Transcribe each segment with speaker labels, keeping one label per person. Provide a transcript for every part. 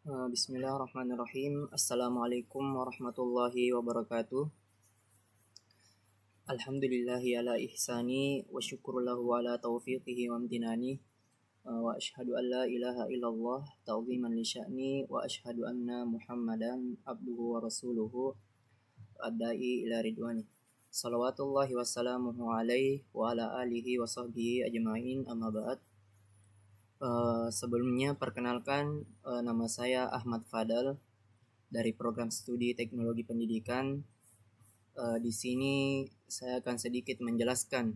Speaker 1: Bismillahirrahmanirrahim. Assalamualaikum warahmatullahi wabarakatuh. Alhamdulillahi ala ihsani wa syukurlahu ala taufiqihi wa amtinani. Wa ashhadu an la ilaha illallah ta'ziman li sya'ni wa ashhadu anna Muhammadan abduhu wa rasuluhu ad-da'i ila ridwani. Salawatullahi wassalamuhu alaihi wa ala alihi wa sahbihi ajma'in, amma ba'd. Sebelumnya perkenalkan, nama saya Ahmad Fadal dari program studi teknologi pendidikan. Di sini saya akan sedikit menjelaskan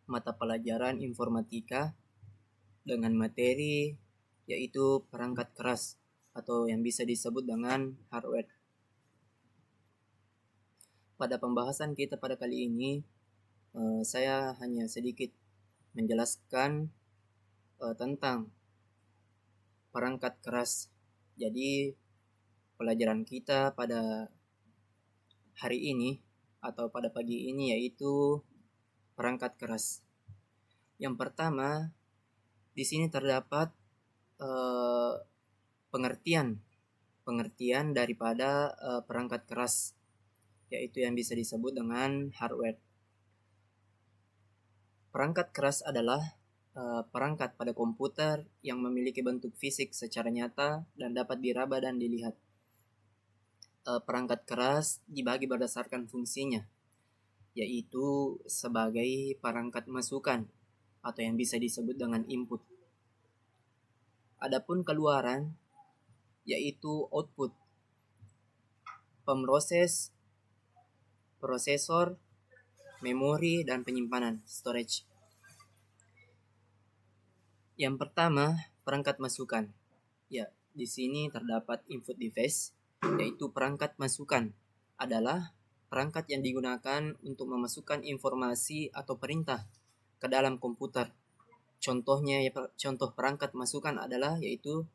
Speaker 1: mata pelajaran informatika dengan materi yaitu perangkat keras atau yang bisa disebut dengan hardware. Pada pembahasan kita pada kali ini, saya hanya sedikit menjelaskan tentang perangkat keras. Jadi pelajaran kita pada hari ini atau pada pagi ini yaitu perangkat keras. Yang pertama, di sini terdapat pengertian daripada perangkat keras, yaitu yang bisa disebut dengan hardware. Perangkat keras adalah perangkat pada komputer yang memiliki bentuk fisik secara nyata dan dapat diraba dan dilihat. Perangkat keras dibagi berdasarkan fungsinya, yaitu sebagai perangkat masukan atau yang bisa disebut dengan input. Adapun keluaran yaitu output, pemroses, prosesor, memori, dan penyimpanan, storage. Yang pertama, perangkat masukan. Ya, di sini terdapat input device, yaitu perangkat masukan adalah perangkat yang digunakan untuk memasukkan informasi atau perintah ke dalam komputer. Contoh perangkat masukan adalah yaitu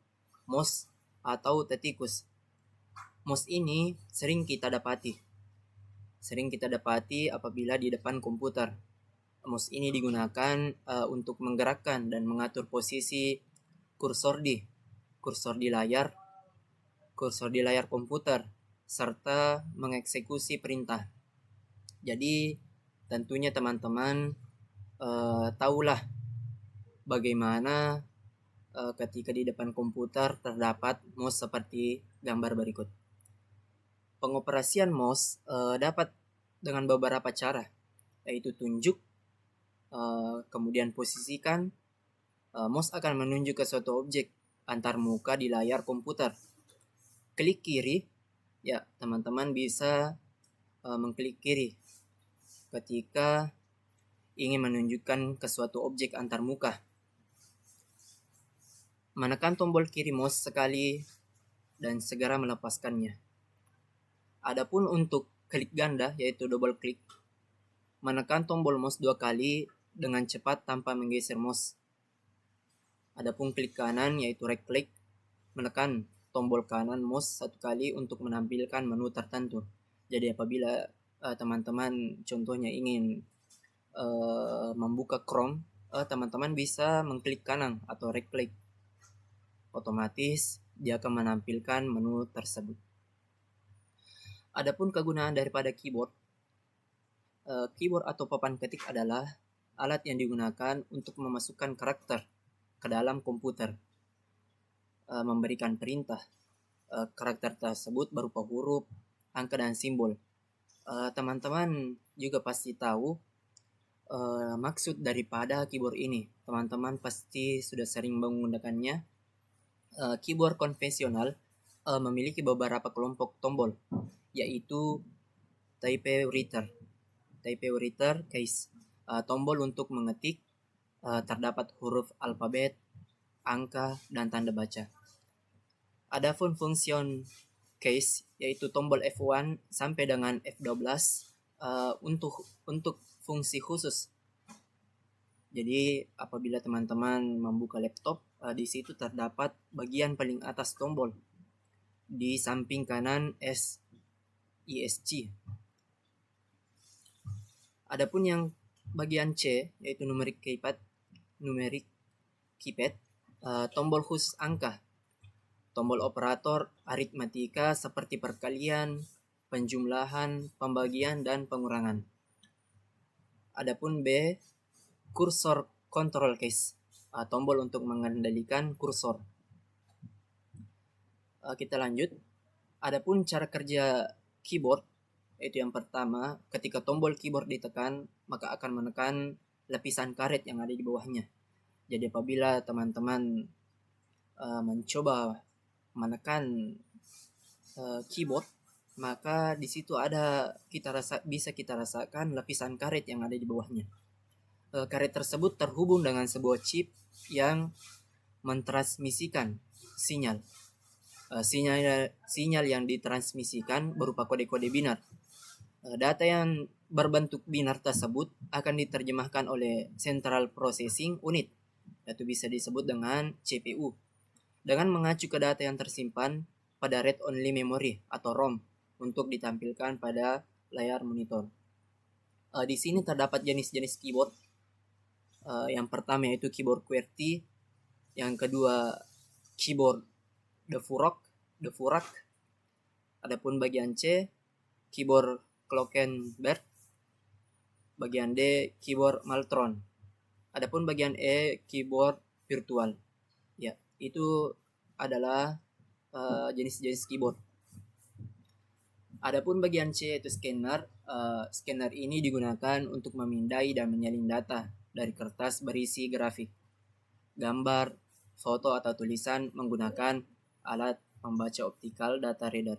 Speaker 1: mouse atau tetikus. Mouse ini sering kita dapati apabila di depan komputer. Mouse ini digunakan untuk menggerakkan dan mengatur posisi kursor di layar komputer serta mengeksekusi perintah. Jadi tentunya teman-teman tahulah bagaimana ketika di depan komputer terdapat mouse seperti gambar berikut. Pengoperasian mouse dapat dengan beberapa cara, yaitu tunjuk, kemudian posisikan. Mouse akan menunjuk ke suatu objek antar muka di layar komputer. Klik kiri, ya teman-teman bisa mengklik kiri ketika ingin menunjukkan ke suatu objek antar muka. Menekan tombol kiri mouse sekali dan segera melepaskannya. Adapun untuk klik ganda yaitu double klik, menekan tombol mouse 2 kali dengan cepat tanpa menggeser mouse. Adapun klik kanan yaitu right click, menekan tombol kanan mouse 1 kali untuk menampilkan menu tertentu. Jadi apabila teman-teman contohnya ingin membuka Chrome, teman-teman bisa mengklik kanan atau right click. Otomatis dia akan menampilkan menu tersebut. Adapun kegunaan daripada keyboard. Keyboard atau papan ketik adalah alat yang digunakan untuk memasukkan karakter ke dalam komputer, memberikan perintah. Karakter tersebut berupa huruf, angka, dan simbol. Teman-teman juga pasti tahu maksud daripada keyboard ini. Teman-teman pasti sudah sering menggunakannya. Keyboard konvensional memiliki beberapa kelompok tombol, yaitu typewriter case, tombol untuk mengetik, terdapat huruf alfabet, angka, dan tanda baca. Adapun function case yaitu tombol F1 sampai dengan F12 untuk fungsi khusus. Jadi apabila teman-teman membuka laptop, di situ terdapat bagian paling atas tombol di samping kanan ESC. Adapun yang bagian C yaitu numeric keypad, tombol khusus angka. tombol operator aritmatika seperti perkalian, penjumlahan, pembagian, dan pengurangan. Adapun B, kursor control keys, tombol untuk mengendalikan kursor. Kita lanjut. Adapun cara kerja keyboard, yaitu yang pertama, ketika tombol keyboard ditekan, maka akan menekan lapisan karet yang ada di bawahnya. Jadi apabila teman-teman mencoba menekan keyboard, maka di situ bisa kita rasakan lapisan karet yang ada di bawahnya. Karet tersebut terhubung dengan sebuah chip yang mentransmisikan sinyal. Sinyal yang ditransmisikan berupa kode-kode binar. Data yang berbentuk binar tersebut akan diterjemahkan oleh Central Processing Unit, yaitu bisa disebut dengan CPU, dengan mengacu ke data yang tersimpan pada read-only memory atau ROM untuk ditampilkan pada layar monitor. Di sini terdapat jenis-jenis keyboard. Yang pertama yaitu keyboard QWERTY, yang kedua keyboard Dvorak. Adapun bagian C, keyboard Glockenberg. Bagian D, keyboard Maltron. Adapun bagian E, keyboard virtual. Ya, itu adalah jenis-jenis keyboard. Adapun bagian C yaitu scanner. Scanner ini digunakan untuk memindai dan menyalin data dari kertas berisi grafik, gambar, foto atau tulisan menggunakan alat pembaca optical data reader.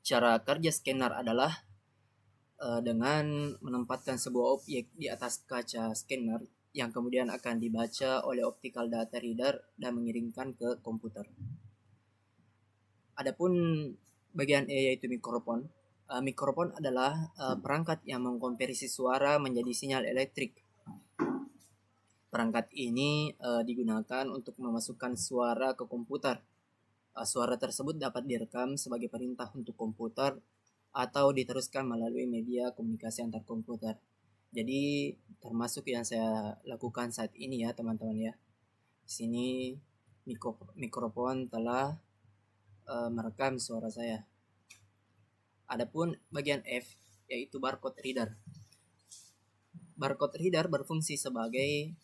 Speaker 1: Cara kerja scanner adalah dengan menempatkan sebuah objek di atas kaca scanner yang kemudian akan dibaca oleh optical data reader dan mengirimkan ke komputer. Adapun bagian E yaitu mikrofon. Mikrofon adalah perangkat yang mengkonversi suara menjadi sinyal elektrik. Perangkat ini digunakan untuk memasukkan suara ke komputer. Suara tersebut dapat direkam sebagai perintah untuk komputer atau diteruskan melalui media komunikasi antar komputer. Jadi termasuk yang saya lakukan saat ini ya teman-teman ya. Di sini mikrofon telah merekam suara saya. Adapun bagian F yaitu barcode reader. Barcode reader berfungsi sebagai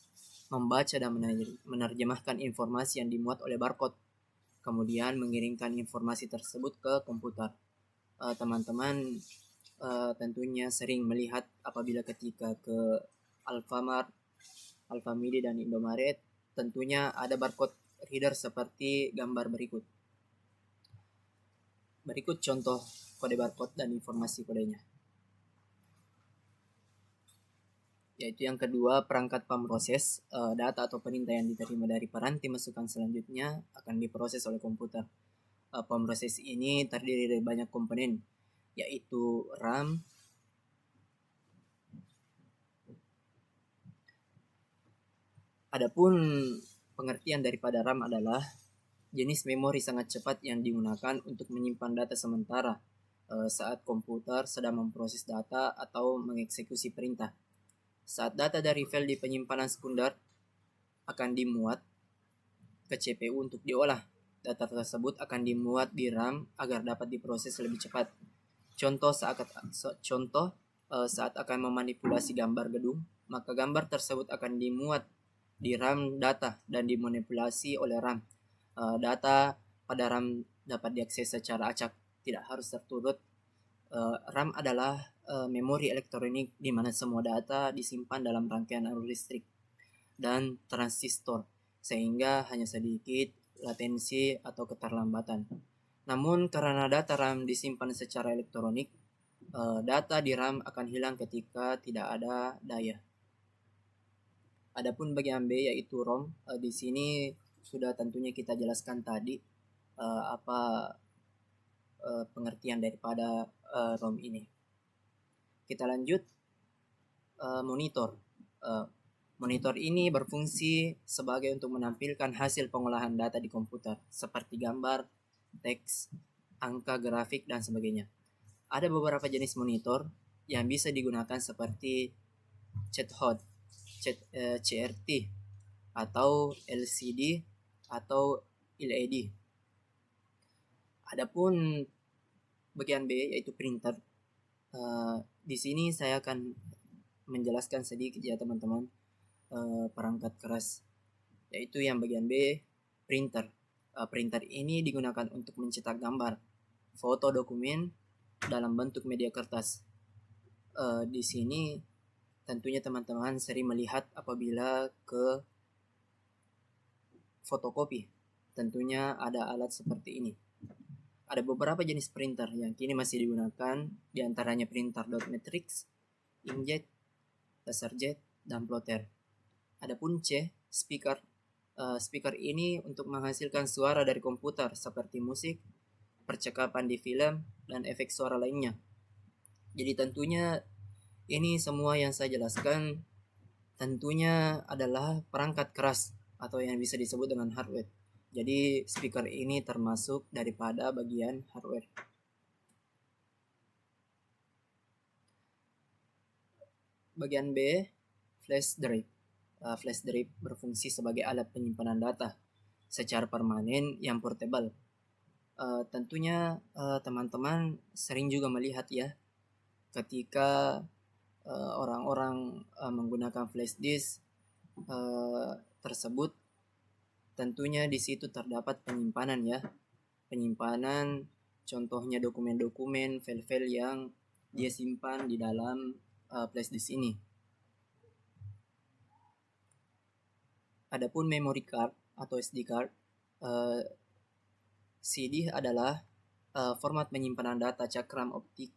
Speaker 1: membaca dan menerjemahkan informasi yang dimuat oleh barcode, kemudian mengirimkan informasi tersebut ke komputer. Teman-teman tentunya sering melihat apabila ketika ke Alfamart, Alfamidi dan Indomaret, tentunya ada barcode reader seperti gambar berikut. Berikut contoh kode barcode dan informasi kodenya. Yaitu yang kedua, perangkat pemroses. Data atau perintah yang diterima dari peranti masukan selanjutnya akan diproses oleh komputer. Pemroses ini terdiri dari banyak komponen, yaitu RAM, adapun pengertian daripada RAM adalah jenis memori sangat cepat yang digunakan untuk menyimpan data sementara saat komputer sedang memproses data atau mengeksekusi perintah. Saat data dari file di penyimpanan sekunder akan dimuat ke CPU untuk diolah. Data tersebut akan dimuat di RAM agar dapat diproses lebih cepat. Contoh saat akan memanipulasi gambar gedung, maka gambar tersebut akan dimuat di RAM data dan dimanipulasi oleh RAM. Data pada RAM dapat diakses secara acak, tidak harus terturut. RAM adalah memori elektronik di mana semua data disimpan dalam rangkaian arus listrik dan transistor, sehingga hanya sedikit latensi atau keterlambatan. Namun karena data RAM disimpan secara elektronik, data di RAM akan hilang ketika tidak ada daya. Adapun bagian B yaitu ROM, di sini sudah tentunya kita jelaskan tadi apa pengertian daripada ROM ini. Kita lanjut. Monitor. Monitor ini berfungsi sebagai untuk menampilkan hasil pengolahan data di komputer seperti gambar, teks, angka, grafik, dan sebagainya. Ada beberapa jenis monitor yang bisa digunakan seperti CRT atau LCD atau LED. Adapun bagian B yaitu printer. Di sini saya akan menjelaskan sedikit ya teman-teman perangkat keras, yaitu yang bagian B, printer. Printer ini digunakan untuk mencetak gambar, foto, dokumen dalam bentuk media kertas. Di sini tentunya teman-teman sering melihat apabila ke fotokopi, tentunya ada alat seperti ini. Ada beberapa jenis printer yang kini masih digunakan, diantaranya printer dot matrix, inkjet, laserjet, dan plotter. Adapun C, speaker. Speaker ini untuk menghasilkan suara dari komputer seperti musik, percakapan di film, dan efek suara lainnya. Jadi tentunya ini semua yang saya jelaskan tentunya adalah perangkat keras atau yang bisa disebut dengan hardware. Jadi speaker ini termasuk daripada bagian hardware. Bagian B, flash drive. Flash drive berfungsi sebagai alat penyimpanan data secara permanen yang portable. Tentunya teman-teman sering juga melihat ya ketika orang-orang menggunakan flash disk tersebut, tentunya di situ terdapat penyimpanan ya, penyimpanan contohnya dokumen-dokumen, file-file yang dia simpan di dalam flash disk ini. Adapun memory card atau SD card, CD adalah format penyimpanan data cakram optik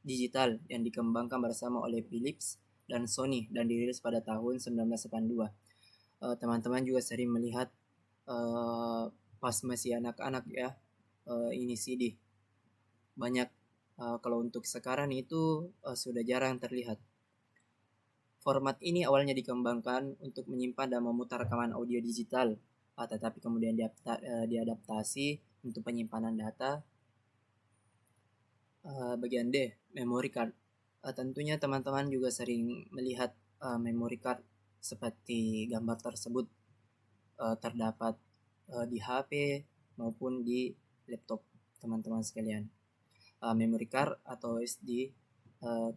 Speaker 1: digital yang dikembangkan bersama oleh Philips dan Sony dan dirilis pada tahun 1982. Teman-teman juga sering melihat pas masih anak-anak ya, ini CD. Banyak kalau untuk sekarang itu sudah jarang terlihat. Format ini awalnya dikembangkan untuk menyimpan dan memutar rekaman audio digital, tetapi kemudian diadaptasi untuk penyimpanan data. Bagian D, memory card. Tentunya teman-teman juga sering melihat memory card seperti gambar tersebut terdapat di HP maupun di laptop teman-teman sekalian. Memory card atau SD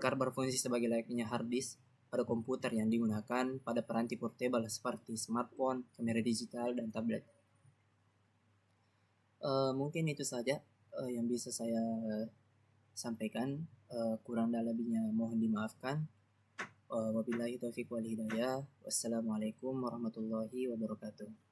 Speaker 1: card berfungsi sebagai layaknya hard disk pada komputer yang digunakan pada peranti portable seperti smartphone, kamera digital, dan tablet. Mungkin itu saja yang bisa saya sampaikan. Kurang dan lebihnya mohon dimaafkan. Wabillahi taufiq wal hidayah. Wassalamualaikum warahmatullahi wabarakatuh.